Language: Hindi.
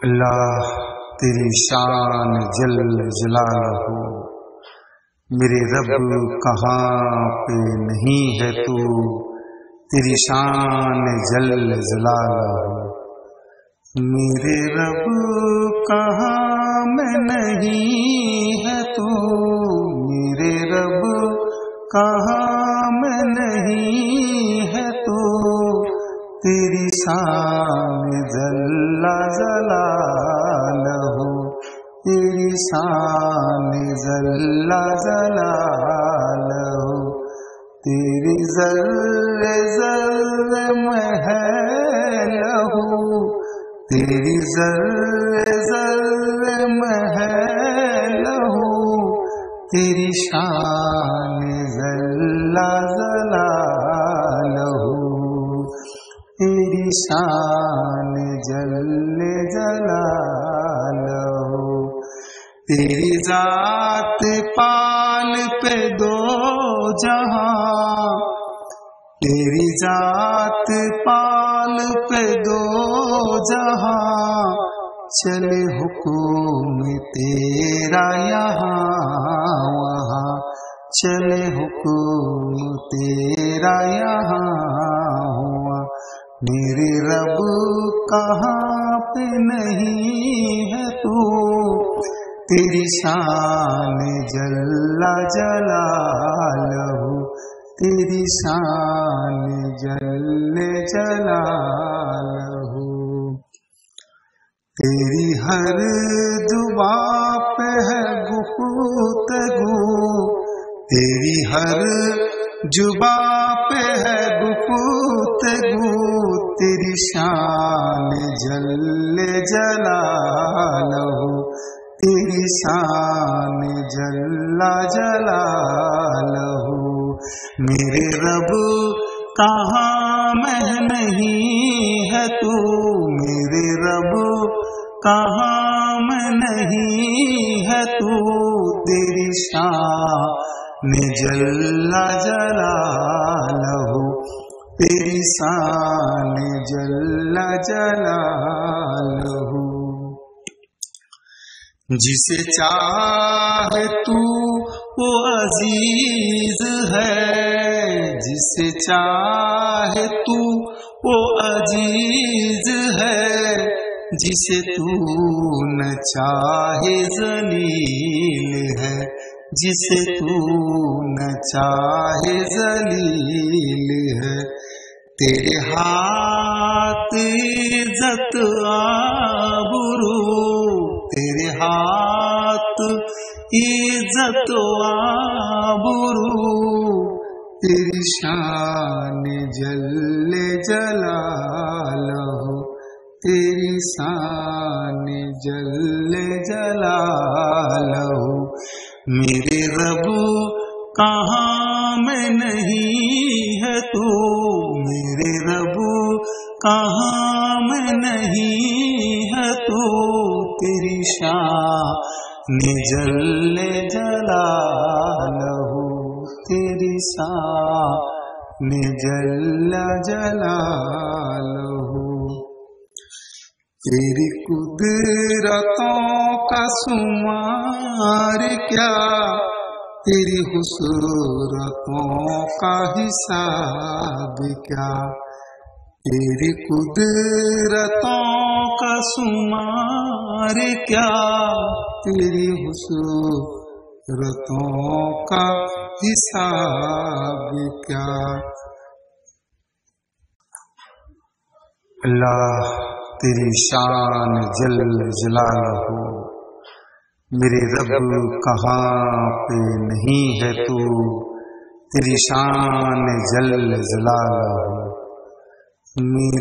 अल्लाह तेरी शान जल जलालहू, मेरे रब कहाँ पे नहीं है तू, तेरी शान जल जलालहू। मेरे रब कहाँ में नहीं है तू, मेरे रब कहाँ में नहीं है तू, तेरी शान जल्ला जलालहू, तेरी शान जल्ला जलालहू। तेरी ज़र्रे ज़र्रे में है लहू, तेरी ज़र्रे ज़र्रे में है लहू, तेरी शान जल्ला जलालहू, तेरी शान जल्ले जलालहू। तेरी जात पाल पे दो जहां, तेरी जात पाल पे दो जहां, चले हुक्म तेरा यहाँ वहाँ, चले हुक्म तेरा यहाँ हुआ। मेरे रब कहाँ पे नहीं है तू, तेरी शान जल्ला जलालहू, तेरी शान जल्ले जलालहू। तेरी हर दुआ पे है गुफ्तगू, तेरी हर जुबा पे है गुफ्तगू, तेरी शान जल्ले जलालहू, तेरी शान जल्ला जलालहू। मेरे रब कहाँ में नहीं है तू, मेरे रब कहाँ में नहीं है तू, तेरी शान जल्ला जलालहू, तेरी शान जल्ला जलालहू। जिसे चाहे तू वो अजीज है, जिसे चाहे तू वो अजीज है, जिसे तू न चाहे जलील है, जिसे तू न चाहे जलील है। तेरे हाथ इज्जत आबरू, तेरे हाथ इज्जत आबरू, तेरी शान जल्ले जलालहू, तेरी शान जल्ले जलालहू। मेरे रब कहाँ में नहीं है तू, मेरे रब कहाँ में नहीं है तू, तेरी शान जल्ले जलालहू, तेरी शान जल्ला जलालहू। तेरी कुदरतों का शुमार क्या, तेरी हुसूरतों का हिसाब क्या, तेरी कुदरतों का शुमार क्या, तेरी हुसूरतों का हिसाब क्या। अल्लाह तेरी शान जल जलालहू, मेरे रब कहाँ पे नहीं है तू, तेरी शान जल जलालहू। मेरे